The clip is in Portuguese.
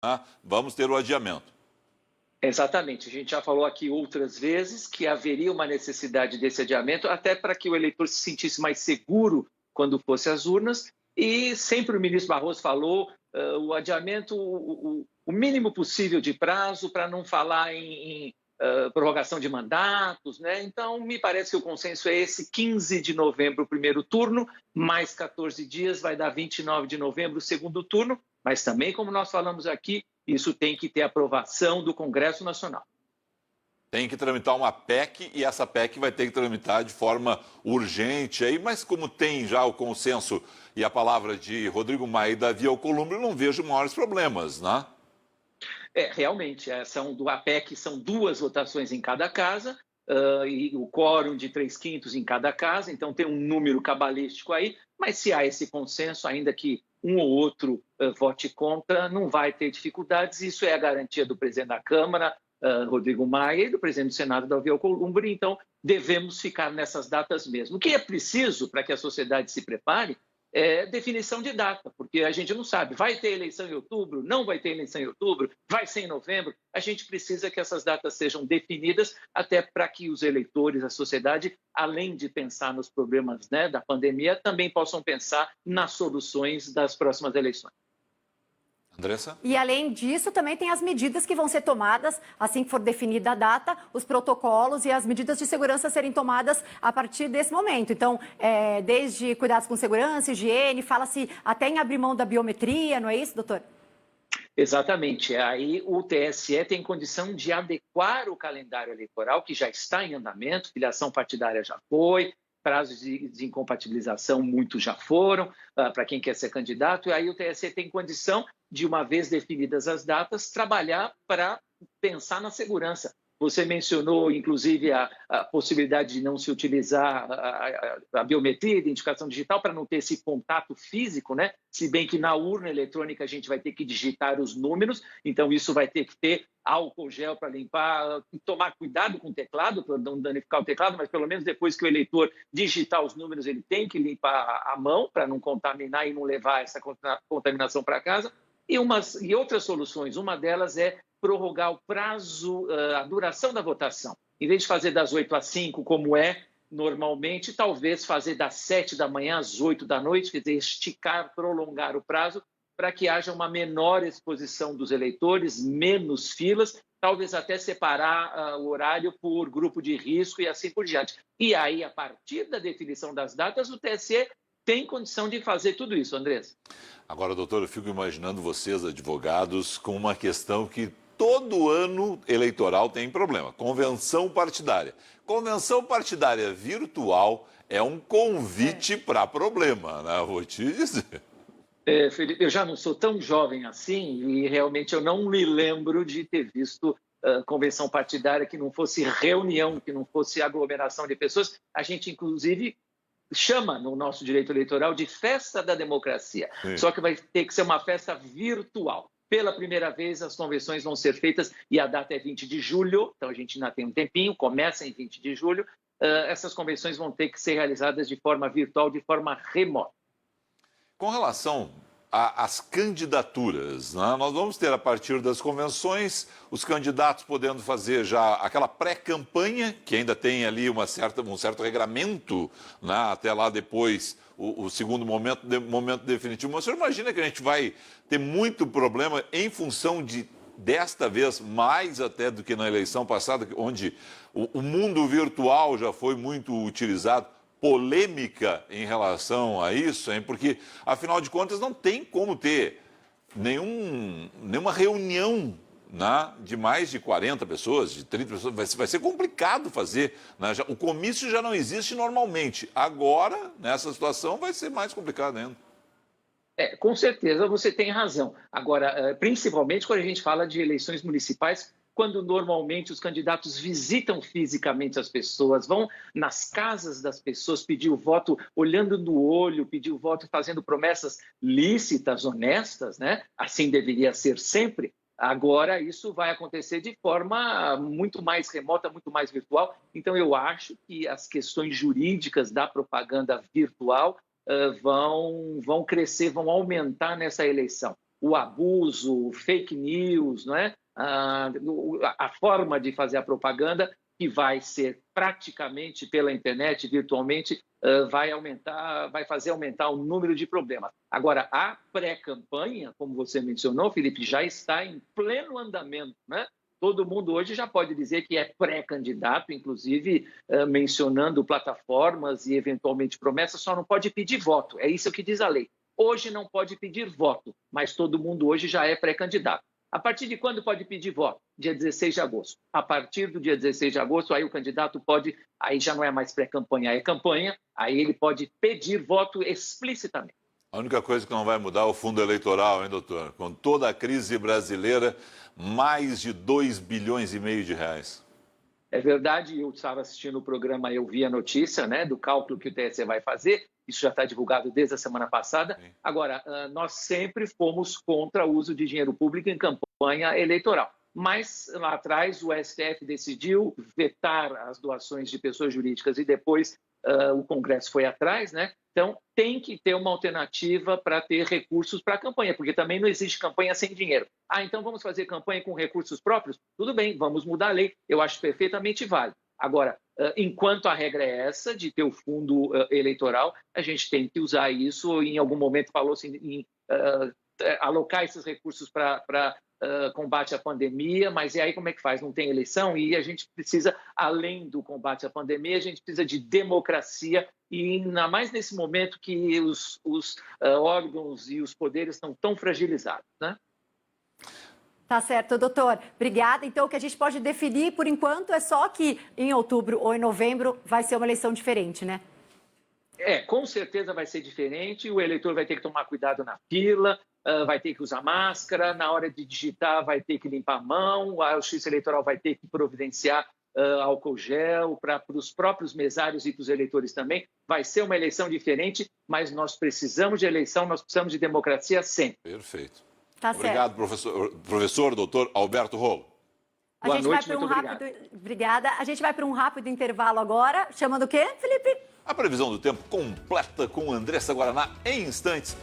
né, vamos ter o adiamento. Exatamente. A gente já falou aqui outras vezes que haveria uma necessidade desse adiamento, até para que o eleitor se sentisse mais seguro quando fosse às urnas. E sempre o ministro Barroso falou o adiamento, o mínimo possível de prazo, para não falar em prorrogação de mandatos, né? Então, me parece que o consenso é esse: 15 de novembro, o primeiro turno, mais 14 dias, vai dar 29 de novembro, o segundo turno. Mas também, como nós falamos aqui, isso tem que ter aprovação do Congresso Nacional. Tem que tramitar uma PEC e essa PEC vai ter que tramitar de forma urgente. Aí, mas como tem já o consenso e a palavra de Rodrigo Maia e Davi Alcolumbre, eu não vejo maiores problemas, né? Realmente, a PEC são 2 votações em cada casa, e o quórum de 3/5 em cada casa, então tem um número cabalístico aí, mas se há esse consenso, ainda que um ou outro vote contra, não vai ter dificuldades. Isso é a garantia do presidente da Câmara, Rodrigo Maia, e do presidente do Senado, Davi Alcolumbre. Então, devemos ficar nessas datas mesmo. O que é preciso para que a sociedade se prepare é definição de data, porque a gente não sabe, vai ter eleição em outubro, não vai ter eleição em outubro, vai ser em novembro. A gente precisa que essas datas sejam definidas, até para que os eleitores, a sociedade, além de pensar nos problemas, né, da pandemia, também possam pensar nas soluções das próximas eleições. Andressa? E, além disso, também tem as medidas que vão ser tomadas, assim que for definida a data, os protocolos e as medidas de segurança serem tomadas a partir desse momento. Então, desde cuidados com segurança, higiene, fala-se até em abrir mão da biometria, não é isso, doutor? Exatamente. Aí o TSE tem condição de adequar o calendário eleitoral, que já está em andamento, filiação partidária já foi, prazos de desincompatibilização muitos já foram, para quem quer ser candidato, e aí o TSE tem condição de, uma vez definidas as datas, trabalhar para pensar na segurança. Você mencionou, inclusive, a possibilidade de não se utilizar a biometria, a identificação digital, para não ter esse contato físico, né? Se bem que na urna eletrônica a gente vai ter que digitar os números, então isso vai ter que ter álcool gel para limpar, tomar cuidado com o teclado, para não danificar o teclado, mas pelo menos depois que o eleitor digitar os números, ele tem que limpar a mão para não contaminar e não levar essa contaminação para casa. E outras soluções, uma delas é prorrogar o prazo, a duração da votação. Em vez de fazer das 8 às 5, como é normalmente, talvez fazer das 7 da manhã às 8 da noite, quer dizer, esticar, prolongar o prazo, para que haja uma menor exposição dos eleitores, menos filas, talvez até separar o horário por grupo de risco e assim por diante. E aí, a partir da definição das datas, o TSE tem condição de fazer tudo isso, Andressa. Agora, doutor, eu fico imaginando vocês, advogados, com uma questão que todo ano eleitoral tem problema: convenção partidária. Convenção partidária virtual é um convite para problema, né? Vou te dizer. Felipe, eu já não sou tão jovem assim e realmente eu não me lembro de ter visto convenção partidária que não fosse reunião, que não fosse aglomeração de pessoas. A gente, inclusive, chama no nosso direito eleitoral de festa da democracia. Sim. Só que vai ter que ser uma festa virtual. Pela primeira vez, as convenções vão ser feitas e a data é 20 de julho, então a gente ainda tem um tempinho, começa em 20 de julho. Essas convenções vão ter que ser realizadas de forma virtual, de forma remota. Com relação às candidaturas, né? Nós vamos ter, a partir das convenções, os candidatos podendo fazer já aquela pré-campanha, que ainda tem ali um certo regramento, né? Até lá depois o segundo momento definitivo. Mas o senhor imagina que a gente vai ter muito problema em função de, desta vez, mais até do que na eleição passada, onde o mundo virtual já foi muito utilizado, polêmica em relação a isso, hein? Porque, afinal de contas, não tem como ter nenhuma reunião, né, de mais de 40 pessoas, de 30 pessoas. Vai ser complicado fazer, né? O comício já não existe normalmente. Agora, nessa situação, vai ser mais complicado ainda. Com certeza você tem razão. Agora, principalmente quando a gente fala de eleições municipais, quando normalmente os candidatos visitam fisicamente as pessoas, vão nas casas das pessoas pedir o voto olhando no olho, pedir o voto fazendo promessas lícitas, honestas, né? Assim deveria ser sempre. Agora isso vai acontecer de forma muito mais remota, muito mais virtual. Então eu acho que as questões jurídicas da propaganda virtual vão crescer, vão aumentar nessa eleição. o abuso, fake news, não é? A forma de fazer a propaganda, que vai ser praticamente pela internet, virtualmente, vai fazer aumentar o número de problemas. Agora, a pré-campanha, como você mencionou, Felipe, já está em pleno andamento, né? Todo mundo hoje já pode dizer que é pré-candidato, inclusive mencionando plataformas e, eventualmente, promessas, só não pode pedir voto. É isso que diz a lei. Hoje não pode pedir voto, mas todo mundo hoje já é pré-candidato. A partir de quando pode pedir voto? Dia 16 de agosto. A partir do dia 16 de agosto, aí o candidato pode, aí já não é mais pré-campanha, é campanha, aí ele pode pedir voto explicitamente. A única coisa que não vai mudar é o fundo eleitoral, hein, doutor? Com toda a crise brasileira, mais de 2 bilhões e meio de reais. É verdade, eu estava assistindo o programa, eu vi a notícia, né, do cálculo que o TSE vai fazer, isso já está divulgado desde a semana passada. Sim. Agora, nós sempre fomos contra o uso de dinheiro público em campanha eleitoral. Mas, lá atrás, o STF decidiu vetar as doações de pessoas jurídicas e depois o Congresso foi atrás, né? Então, tem que ter uma alternativa para ter recursos para a campanha, porque também não existe campanha sem dinheiro. Então vamos fazer campanha com recursos próprios? Tudo bem, vamos mudar a lei. Eu acho perfeitamente válido. Agora, enquanto a regra é essa, de ter o fundo eleitoral, a gente tem que usar isso. Em algum momento falou-se em alocar esses recursos para combate à pandemia, mas e aí como é que faz? Não tem eleição e a gente precisa, além do combate à pandemia, a gente precisa de democracia e ainda mais nesse momento que os órgãos e os poderes estão tão fragilizados, né? Tá certo, doutor. Obrigada. Então, o que a gente pode definir, por enquanto, é só que em outubro ou em novembro vai ser uma eleição diferente, né? Com certeza vai ser diferente. O eleitor vai ter que tomar cuidado na fila, vai ter que usar máscara, na hora de digitar vai ter que limpar a mão, a Justiça Eleitoral vai ter que providenciar álcool gel para os próprios mesários e para os eleitores também. Vai ser uma eleição diferente, mas nós precisamos de eleição, nós precisamos de democracia sempre. Perfeito. Tá obrigado, professor doutor Alberto Rolo. Boa noite, muito obrigado. Obrigada. A gente vai para um rápido intervalo agora. Chamando o quê, Felipe? A previsão do tempo completa com Andressa Guaraná em instantes.